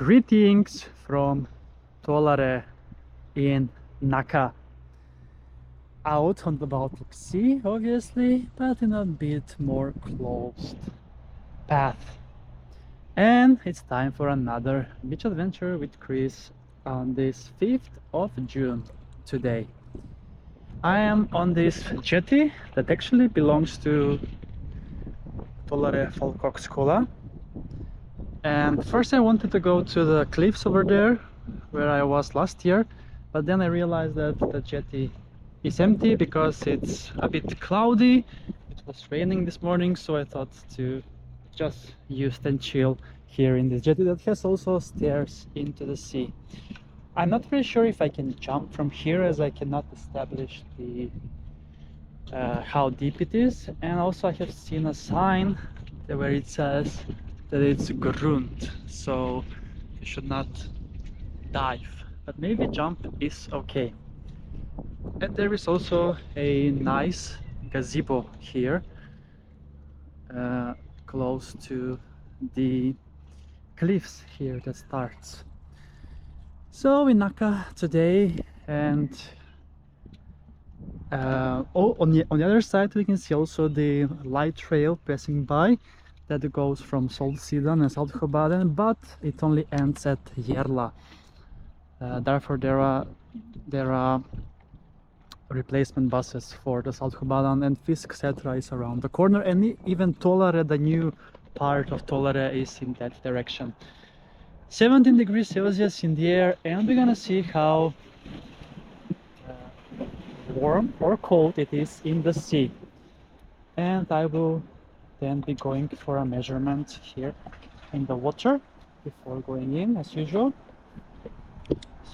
Greetings from Tollare in Nacka. Out on the Baltic Sea, obviously, but in a bit more closed path. And it's time for another beach adventure with Chris on this 5th of June today. I am on this jetty that actually belongs to Tollare Folkhögskola. And first I wanted to go to the cliffs over there where I was last year, but then I realized that the jetty is empty because it's a bit cloudy. It was raining this morning, so I thought to just use and chill here in this jetty that has also stairs into the sea. I'm not very sure if I can jump from here, as I cannot establish the how deep it is, and also I have seen a sign where it says that it's grund, so you should not dive, but maybe jump is okay. And there is also a nice gazebo here close to the cliffs here that starts. So in Nacka today, and on the other side we can see also the light trail passing by that goes from Solsidan and Saltsjöbaden, but it only ends at Järla. Therefore there are replacement buses for the Saltsjöbaden, and Fisk etc. is around the corner, and even Tollare, the new part of Tollare, is in that direction. 17 degrees Celsius in the air, and we're gonna see how warm or cold it is in the sea. And I will then be going for a measurement here in the water before going in, as usual.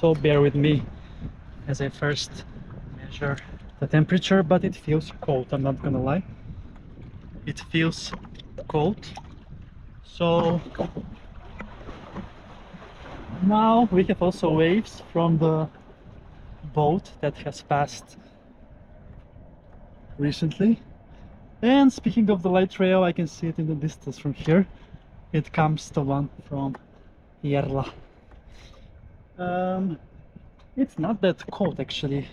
So bear with me as I first measure the temperature, but it feels cold, I'm not gonna lie. It feels cold. So now we have also waves from the boat that has passed recently. And speaking of the light trail, I can see it in the distance from here. It comes the one from Järla. It's not that cold actually.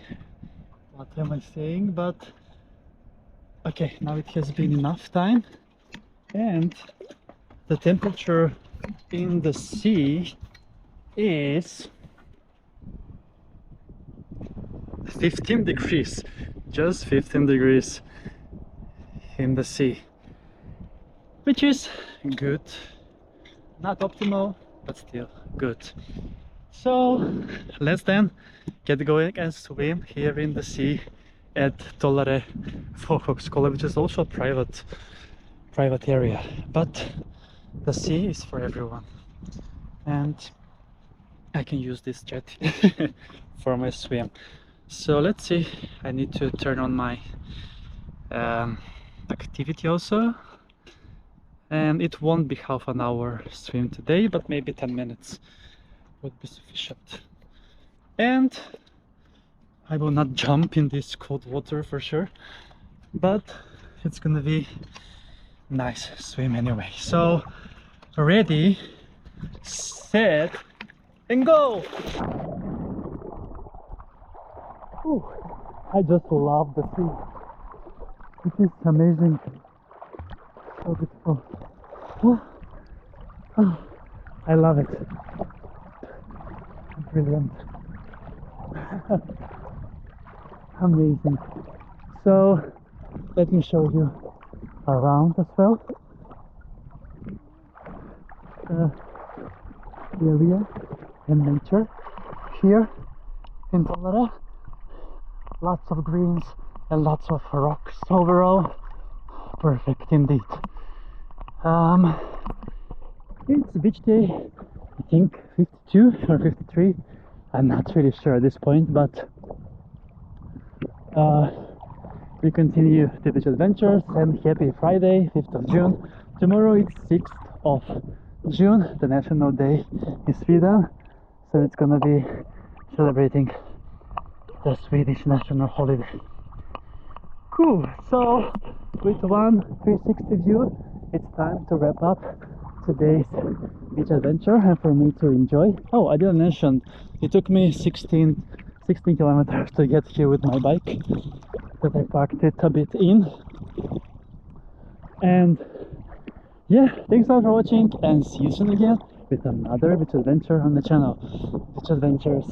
What am I saying? But okay, now it has been enough time, and the temperature in the sea is 15 degrees, just 15 degrees in the sea, which is good. Not optimal, but still good. So let's then get going and swim here in the sea at Tollare Folkhögskola, which is also a private area, but the sea is for everyone, and I can use this jetty for my swim. So let's see, I need to turn on my activity also, and it won't be half an hour swim today, but maybe 10 minutes would be sufficient. And I will not jump in this cold water for sure, but it's gonna be nice swim anyway. So ready, set, and go! Ooh, I just love the sea. It is amazing, so beautiful. Oh, I love it. Brilliant. Amazing. So let me show you around as well. The area and nature here in Tollare. Lots of greens and lots of rocks overall. Perfect indeed. It's beach day, I think 52 or 53. I'm not really sure at this point, but we continue the beach adventures, and happy Friday, 5th of June. Tomorrow it's 6th of June, the National Day in Sweden, so it's gonna be celebrating the Swedish national holiday. Cool, so with one 360 view, it's time to wrap up today's beach adventure and for me to enjoy. Oh, I didn't mention, it took me 16 kilometers to get here with my bike, that I parked it a bit in. And yeah, thanks a lot for watching and see you soon again with another beach adventure on the channel. Beach adventures